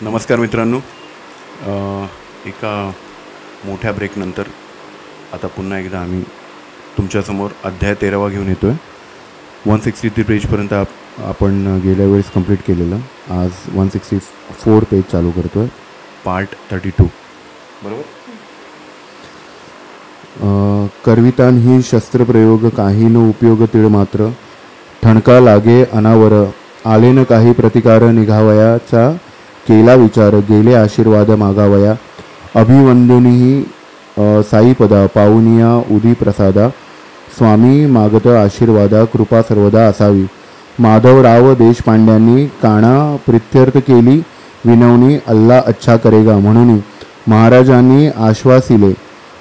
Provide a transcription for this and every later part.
नमस्कार मित्रांनो. एका मोठ्या ब्रेकनंतर आता पुन्हा एकदा आम्ही तुमच्यासमोर अध्याय 13वा घेऊन येतो आहे. 163 पेजपर्यंत आपण गेल्या वेळेस कंप्लीट केलेलं. आज 164 पेज चालू करतो आहे, पार्ट 32. बरोबर. करवितान ही शस्त्रप्रयोग काही न उपयोग तीळ मात्र, ठणका लागे अनावर, आले न काही प्रतिकार निघावयाचा, केला विचार गेले आशीर्वाद मागावया, अभिवंदनीही साईपदा पाऊनिया उदी प्रसादा, स्वामी मागत आशीर्वादा कृपा सर्वदा असावी. माधवराव देशपांड्यांनी काना प्रित्यर्थ केली विनवणी, अल्ला अच्छा करेगा म्हणून महाराजांनी आश्वासिले,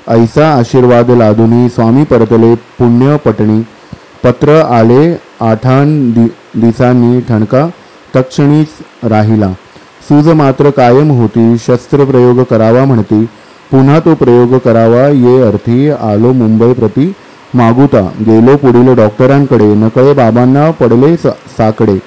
ऐसा आशीर्वाद लादुनी स्वामी परतले पुण्य पटणी. पत्र आले 8 दिवसांनी, ठणका तक्षणीच राहिला. सूज मात्र कायम होती, शस्त्रप्रयोग करावा म्हणती, पुन्हा तो प्रयोग करावा ये अर्थी. आलो मुंबई प्रति मागुता, गेलो पुढील डॉक्टरांकडे, नकळे बाबांना पडले साकडे.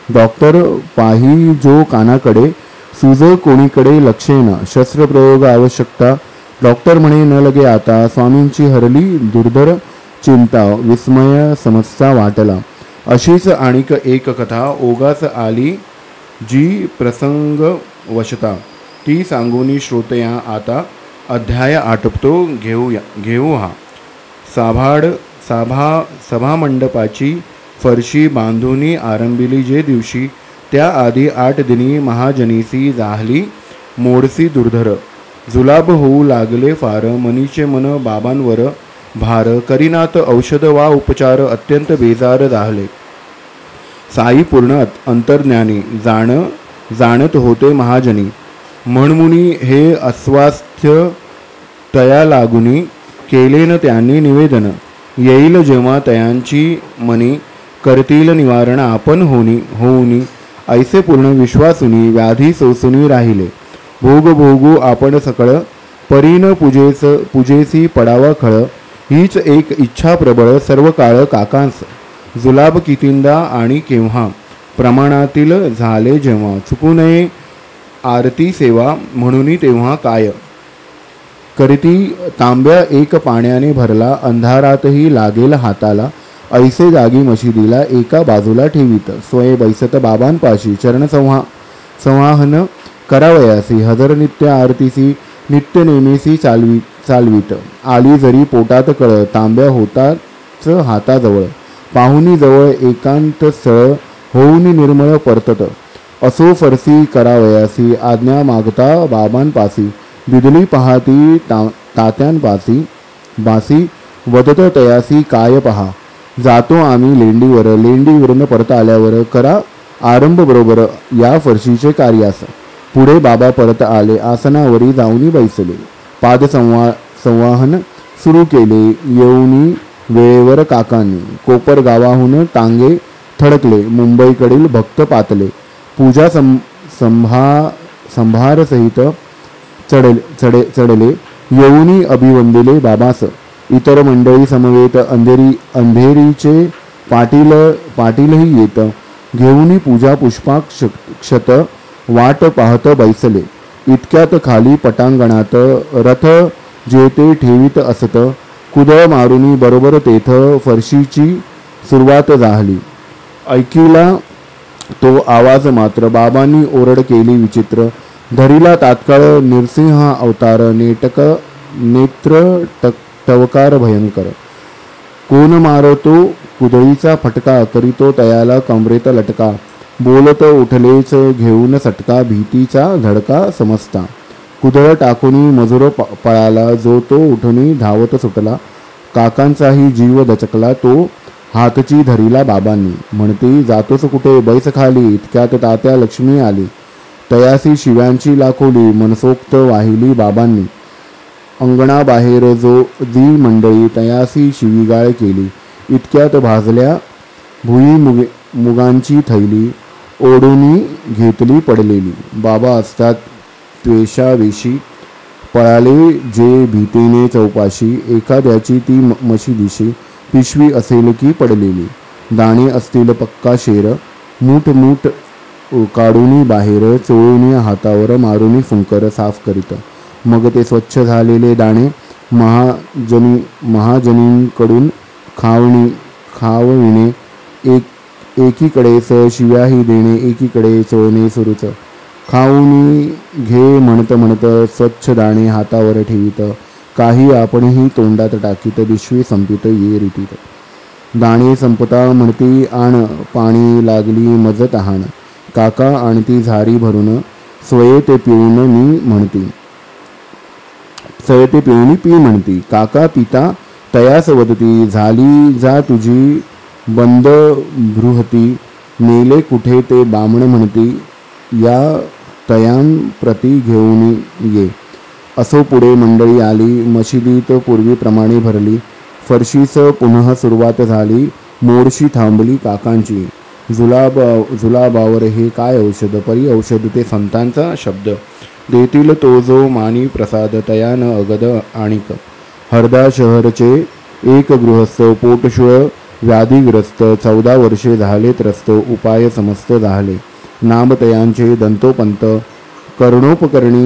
डॉक्टर पाही जो कानाकडे, सूज कोणीकडे लक्षेना, शस्त्रप्रयोग आवश्यकता. डॉक्टर म्हणे न लगे आता, स्वामींची हरली दुर्धर चिंता, विस्मय समस्या वाटला. अशीच आणिक एक कथा ओगास आली जी प्रसंग वशता, ती सांगूनी श्रोतया आता. अध्याय आटपतो घेऊ हा. सभामंडपाची फरशी बांधूनी आरंभिली जे दिवशी, त्या आधी 8 दिनी महाजनीसी झाली मोडसी दुर्धर. जुलाब होऊ लागले फार, मनीचे मन बाबांवर भार, करीनात औषध वा उपचार अत्यंत बेजार झाले. साई पूर्ण अंतर्ज्ञानी जाणत होते महाजनी, म्हणमुनी हे अस्वास्थ्य तया लागुनी, केले न त्यांनी निवेदन. येईल जेव्हा तयांची मनी, करतील निवारण आपण होऊनी. ऐसे पूर्ण विश्वासुनी व्याधी सोसुनी राहिले. भोगू आपण सकळ, परीन पूजेसी पडावा खळ. हीच एक इच्छा प्रबळ सर्व काळ काकांस, जुलाब कितींदा आणि केव्हा, प्रमाणातील झाले जेव्हा. चुकू नये आरती सेवा म्हणून तेव्हा काय, करीती तांब्या एक पाण्याने भरला, अंधारातही लागेल हाताला. ऐसे जागी मशिदीला एका बाजूला ठेवीत, स्वय बैसत बाबांपाशी चरण संवाहन करावयासी. हजर नित्य आरतीसी नित्य नेमेसी चालवीत. आली जरी पोटात कळ, तांब्या होताच हाताजवळ. पाहुणी जवळ एकांत स्थळ, होऊनी निर्मळ परतत. असो फरसी करावयासी, आज्ञा मागता बाबांपासी. बिदली पाहती तात्यांपासी, बासी वदत तयासी काय पहा. जातो आम्ही लेंडीवर, लेंडीवरून परत आल्यावर करा आरंभ बरोबर या फरशीचे कार्यास. पुढे बाबा परत आले, आसनावरी जाऊनी बैसले. पाद संवाहन सुरू केले येऊनी वेळेवर काकांनी. कोपर गावाहून टांगे थडकले, मुंबईकडील भक्त पातले. पूजा संभारसहित चढले, येऊनी अभिवंदिले बाबास. इतर मंडळी समवेत अंधेरीचे पाटीलही येत. घेऊनी पूजा पुष्पाक्षत वाट पाहत बैसले. इतक्यात खाली पटांगणात रथ जे ते ठेवीत असत, कुदळ मारुनी बरोबर तेथ फरशीची सुरुवात झाली. ऐकिला तो आवाज मात्र, बाबांनी ओरड केली विचित्र. धरीला तात्काळ नृसिंह अवतार, नेत्र टवकार भयंकर. कोण मारतो कुदळीचा फटका, करीतो तयाला कमरेत लटका. बोलत उठलेच घेऊन सटका, भीतीचा धडका समजता. कुदळ टाकूनी मजूर पळाला, जो तो उठूनी धावत सुटला. काकांचाही जीव दचकला, तो हातची धरीला बाबांनी. म्हणती जातोच कुठे, बैस खाली. इतक्यात तात्या लक्ष्मी आली, तयासी शिव्यांची लाखोली. मनसोक्त वाहिली बाबांनी. अंगणाबाहेर जी मंडळी तयासी शिवीगाळ केली. इतक्यात भाजल्या भुई मुगांची थैली, ओढूनी घेतली पडलेली. बाबा असतात त्वेषावेशी, पळाले जे भीतीने चौपाशी. एखाद्याची ती मशिदीशी, पिशवी असेल की पडलेली. दाणे असतील पक्का शेर, मूठ काढूनी बाहेर चोळूनी हातावर मारूनी फुंकर साफ करीत. मग ते स्वच्छ झालेले दाणे महाजनींकडून खावविणे, एकीकडेच शिव्याही देणे, एकीकडे चोळणे सुरूच. खाऊनी घे म्हणत म्हणत स्वच्छ दाणे हातावर ठेवीत. काही आपणही तोंडात टाकीत, बिश्वी संपित ये रीतीत. दाणे संपता म्हणती आण, पाणी लागली मज तहान. काका आणती झारी भरून, स्वये ते पिऊन मी म्हणती. सयते पिऊनी पी म्हणती. काका पिता तयास वदती, झाली जा तुझी बंद बृहती. नेले कुठे ते बामण म्हणती, या तयां प्रती घेऊन ये. असो पुढे मंडळी आली, मशिदीत पूर्वीप्रमाणे भरली. फरशीस पुन्हा सुरुवात झाली, मोडशी थांबली काकांची. जुलाबावर हे काय औषध, परी औषध ते संतांचा शब्द. देतील तो जो मानी प्रसाद, तयान अगद आणिक. हरदा शहरचे एक गृहस्थ, पोटशुळ व्याधिग्रस्त. 14 वर्षे झाले त्रस्त, उपाय समस्त झाले. नाम तयांचे दंतोपंत, कर्णोपकरणी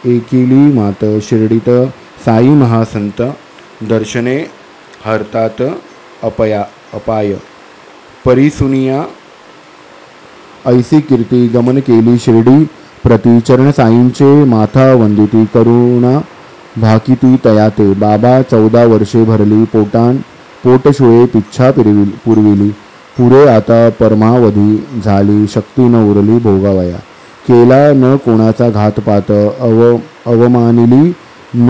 एकिली मात. शिर्डीत साई महासंत, दर्शने हरतात अपाय. परिसुनिया ऐसी कीर्ती, गमन केली शिर्डी प्रति. चरण साईंचे माथा वंदिती, करुणा भाकिती तयाते. बाबा 14 वर्षे भरली, पोटशुळे पिच्छा पुरविली. पुरे आता परमावधी झाली, शक्ती न उरली भोगावया. केला न कोणाचा घातपात, अवमानिली न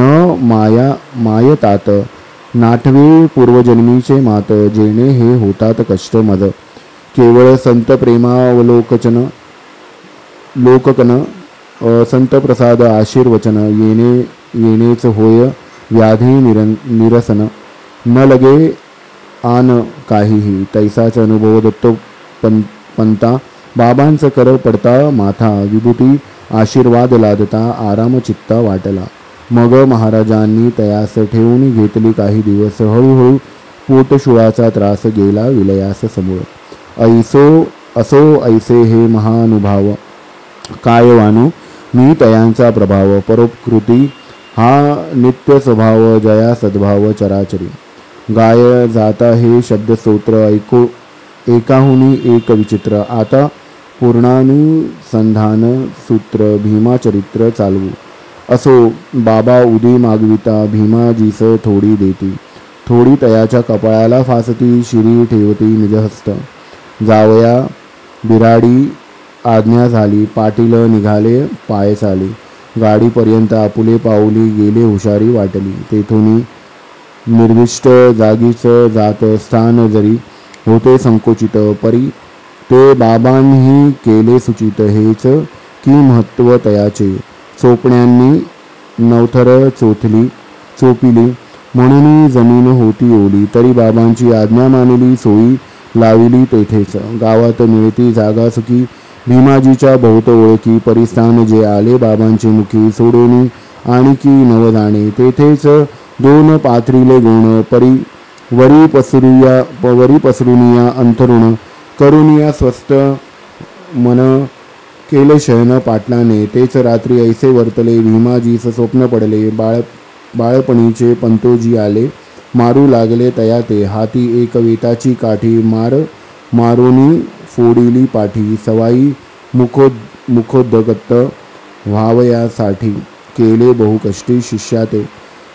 मायतात. नाठवे पूर्वजन्मीचे मात, जेणे हे होतात कष्ट मज. केवळ संत प्रेमावलोकन, संत प्रसाद आशीर्वचन. येणेच होय व्याधी निरसन. न लगे आन काहीही, तैसाच अनुभव दत्तो पंता. बाबांचं कर पडता माथा, विभूती आशीर्वाद लादता आराम चित्ता वाटला. मग महाराजांनी तयास ठेवून घेतली काही दिवस. हळूहळू पोटशुळाचा त्रास गेला विलयास समूळ. असो ऐसे हे महानुभाव, काय वानू मी तयांचा प्रभाव. परोपकृती हा नित्य स्वभाव, जया सद्भाव चराचरी. गाय जाता हे शब्दस्तोत्र, एकाहुनी एक विचित्र. आता पूर्णानुसंधान सूत्र, भीमाचरित्र चालवू. असो बाबा उदी मागविता, भीमाजीस थोडी देती. थोडी तयाच्या कपाळाला फासती, शिरी ठेवती निजहस्त. जावया बिराडी आज्ञा झाली, पाटील निघाले पाय चाली. गाडीपर्यंत आपुले पाऊली गेले, हुशारी वाटली. तेथून निर्दिष्ट जागीच जात स्थान जरी होते संकोचित, परी ते बाबांनी केले सूचित. हेच की महत्त्व तयाचे. चोपण्यांनी नवथर चोपिली, म्हणून जमीन होती ओली. तरी बाबांची आज्ञा मानली, सोयी लाविली तेथेच. गावात मिळती जागा सुखी, भीमाजीच्या बहुत ओळखी. परिस्थान जे आले बाबांचे मुखी, सोडून आणखी नव जाणे. तेथेच 2 पाथरीले गुण, वरी पसरुनिया अंतरुण. करुनिया स्वस्थ मन, केले शयन पाटलाने. तेच रात्री ऐसे वर्तले, भीमाजीस स्वप्न पडले. बाळपणीचे पंतोजी आले, मारू लागले तया ते. हाती एक वेताची काठी, मारोनी फोडिली पाठी. सवाई मुखोद्गत व्हावयासाठी, केले बहुकष्टी शिष्या ते.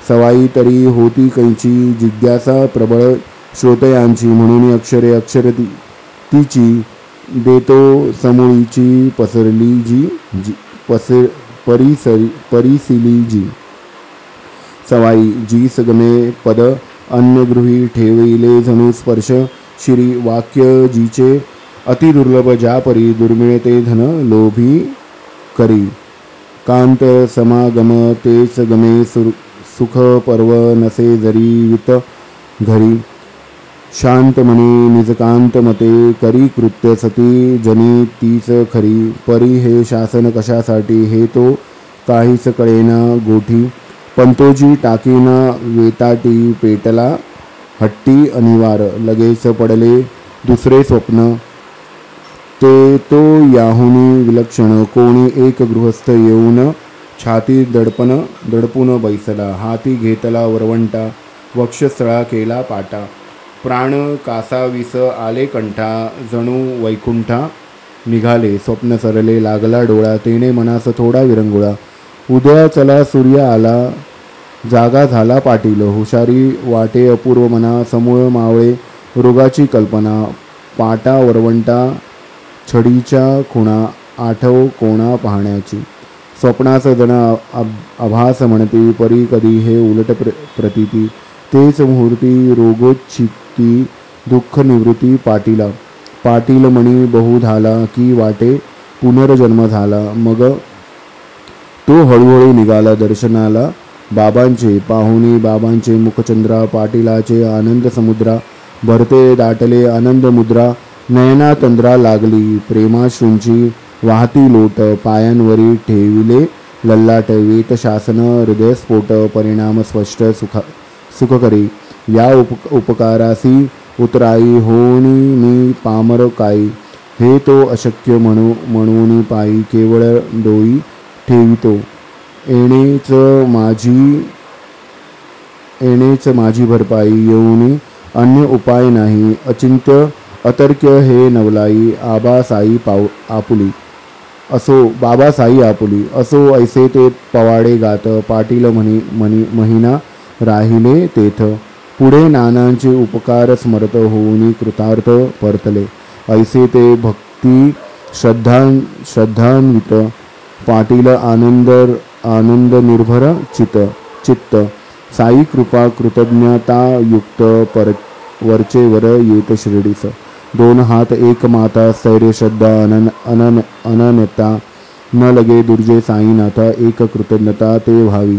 सवाई तरी होती कैची, जिज्ञासा प्रबळ श्रोतयांची. म्हणून अक्षरे तिची, देतो समूळीची परिसिली जी. सवाई जी सगमे पद, अन्न गृही ठेविले जणू स्पर्श. शिरी वाक्य जीचे, अति दुर्लभ ज्यापरी. दुर्मिळ ते धन लोभी करी. कांत समागम तेच गमे, सुख पर्व नसे जरी वित घरी. शांत मनी निजकांत मते, करी कृत्य सती जनी तीच खरी. परी हे शासन कशासाठी, हे तो काहीच कळेना गोठी. पंतोजी टाकीना वेताटी, पेटला हट्टी अनिवार. लगेच पडले दुसरे स्वप्न, ते तो याहुनी विलक्षण कोणी एक गृहस्थ येऊन छाती दडपून बैसला. हाती घेतला वरवंटा वक्षस्थळा केला पाटा. प्राण कासावीस आले कंठा जणू वैकुंठा निघाले स्वप्न सरले लागला डोळा. तेने मनास थोडा विरंगुळा. उदया चला सूर्य आला जागा झाला पाटील. हुशारी वाटे अपूर्व मना समूळ मावळे रोगाची कल्पना. पाटा वरवंटा छडीच्या खुणा आठव कोणा पाहण्याची. स्वप्नास जण आभास म्हणती परी कधी हे उलट प्रतीती. तेच मुहूर्ती रोगोच्छिती दुःख निवृत्ती पाटीला. पाटील मणी बहु झाला की वाटे पुनर्जन्म झाला. मग तो हळूहळू निघाला दर्शनाला बाबांचे. पाहुणी बाबांचे मुखचंद्रा पाटीलाचे आनंद समुद्रा. भरते दाटले आनंद मुद्रा. नयना तंद्रा लागली प्रेमाश्रूंची वाहती लोट. पायांवरी ठेविले लल्लाट वेत शासन हृदयस्फोट. परिणाम स्पष्ट सुखकरी या उपकारासी उतराई. होणी मी पामर काही हे तो अशक्य म्हणून पायी. केवळ डोई ठेवितो येणेच माझी भरपाई. येऊनी अन्य उपाय नाही अचिंत्य अतर्क्य हे नवलाई. आबासाई आपुली असो ऐसे ते पवाडे गात. पाटील महिना राहिले तेथ. पुढे नानांचे उपकार स्मरत होऊनी कृतार्थ परतले. ऐसे ते भक्ती श्रद्धान्वित पाटील आनंद निर्भर चित्त. साई कृपा कृतज्ञता युक्त वरचे वर येत शिर्डीस. दोन हात एक माता स्थैर्य श्रद्धा अनन्यता. न लगे दुर्जय साईनाथा एक कृतज्ञता ते व्हावी.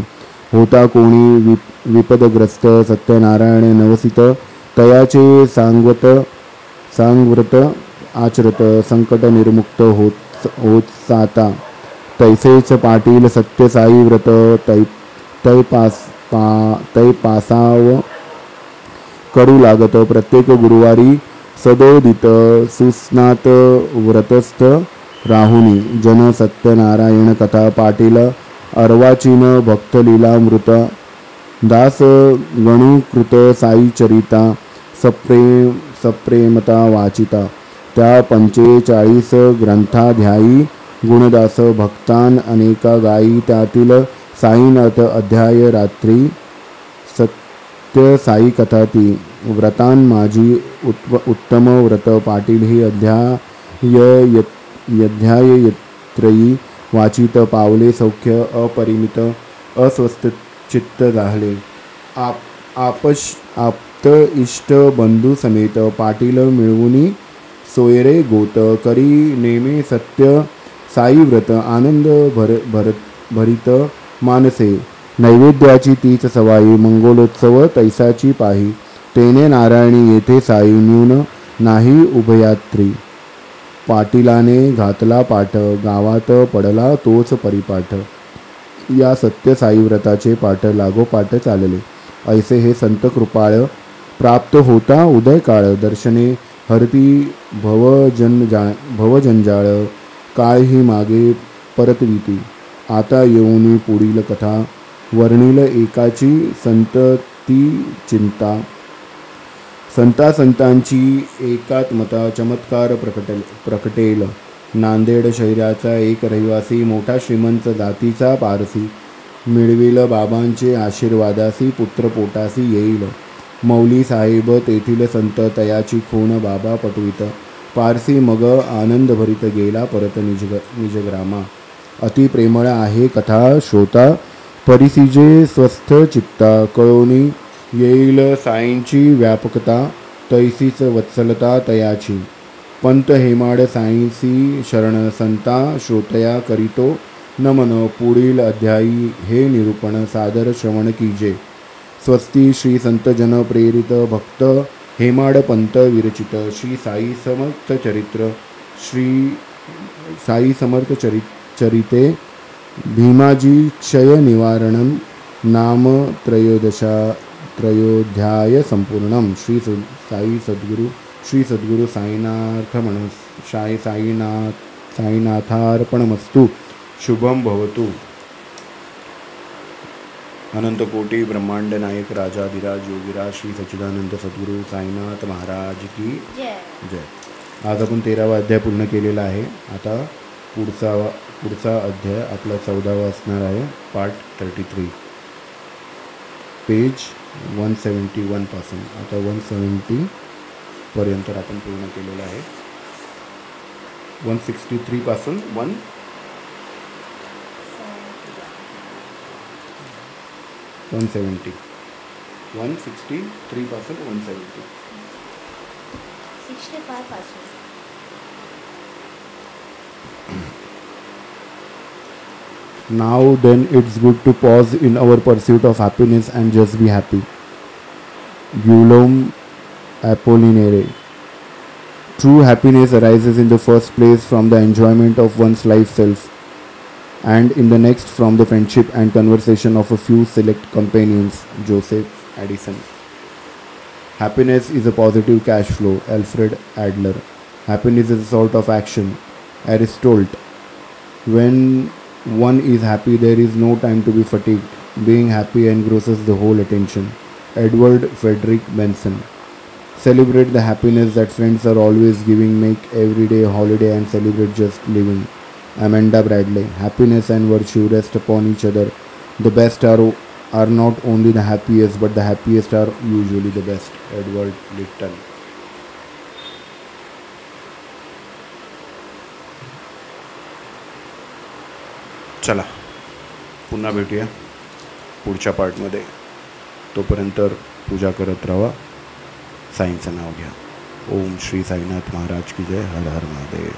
होता कोणी विपदग्रस्त सत्यनारायण नवसित. तयाचे सांगव्रत आचरत संकट निर्मुक्त होत साता. तैसेच पाटील सत्य साई व्रत तै पासाव करू लागत. प्रत्येक गुरुवारी सदोदित सुस्नात व्रतस्थ राहुनी. जन सत्यनारायण कथा पाटील अर्वाचीन भक्तलीलामृत. दास गणुकृत साई चरिता सप्रेमता वाचिता. त्या 45 ग्रंथाध्यायी गुणदास भक्तान अनेका गायी. त्यातील साईनाथ अध्याय रात्री सत्य साई कथा ती. व्रतान माझी उत्तम व्रत पाटील ही अध्यायत्रयी वाचित. पावले सौख्य अपरिमित अस्वस्थ चित्त झाले. आप्त इष्ट बंधू समेत पाटील मिळवूनी सोयरे गोत. करी नेमे सत्य साई व्रत आनंद भरित मानसे. नैवेद्याची तीच सवाई मंगलोत्सव तैसाची पाही. तेने नारायणी येथे साई न्यून नाही उभयात्री. पाटीलाने घातला पाठ गावात पडला तोच परिपाठ. या सत्य साई व्रताचे पाठ लागोपाठ चालले. ऐसे हे संत कृपाळ प्राप्त होता उदय काळ. दर्शने हरती भवजंजाळ. काळ ही मागे परतविती. आता येऊनी पुढील कथा वर्णिल एकाची संतती चिंता. संतांची एकात्मता चमत्कार प्रकटेल. नांदेड शहराचा एक रहिवासी मोठा श्रीमंत जातीचा पारसी. मिळविल बाबांचे आशीर्वादासी पुत्र पोटासी येईल. मौली साहेब तेथील संत तयाची खूण बाबा पटवित. पारसी मग आनंदभरीत गेला परत निजग्रामा. अति प्रेमळ आहे कथा श्रोता परिसिजे स्वस्थ चित्ता. कळोनी येईल साईंची व्यापकता तैसीच वत्सलता तयाची. पंत हेमाड साईंसी शरण संता श्रोतया करीतो नमन. पुढील अध्यायी हे निरूपण सादर श्रवण कीजे. स्वस्ती श्री संत जन प्रेरित भक्त हेमाड पंत विरचित. श्री साई समर्थ चरित्र. श्री साई समर्थ चरिते भीमाजी क्षय निवारणम नाम त्रयोध्याय संपूर्णम. श्री साई सद्गुरु श्री सद्गुरू साईनाथार्पणमस्तु. शुभम भवतु. अनंत कोटी ब्रह्मांड नायक राजाधिराज योगीराज श्री सच्चिदानंद सद्गुरू साईनाथ महाराज की जय. आज आपण 13वा अध्याय पूर्ण केलेला आहे. आता पुढचा अध्याय आपला 14वा असणार आहे. पार्ट 33 पेज 171 पासून आता 170 पर्यंत आपण पूर्ण केलेलं आहे. 163 पासून 170 163 पासून 170 65 पासून. Now then it's good to pause in our pursuit of happiness and just be happy. Guillaume Apollinaire. True happiness arises in the first place from the enjoyment of one's life self, and in the next from the friendship and conversation of a few select companions. Joseph Addison. Happiness is a positive cash flow. Alfred Adler. Happiness is a sort of action. Aristotle. When one is happy, there is no time to be fatigued. Being happy engrosses the whole attention. Edward Frederick Benson. Celebrate the happiness that friends are always giving. Make every day a holiday and celebrate just living. Amanda Bradley. Happiness and virtue rest upon each other. The best are not only the happiest, but the happiest are usually the best. Edward Litton. चला पुन्हा भेटूया पुढच्या पार्टमध्ये. तोपर्यंत पूजा करत राहा. साईंचं नाव घ्या. ओम श्री साईनाथ महाराज की जय. हर हर महादेव.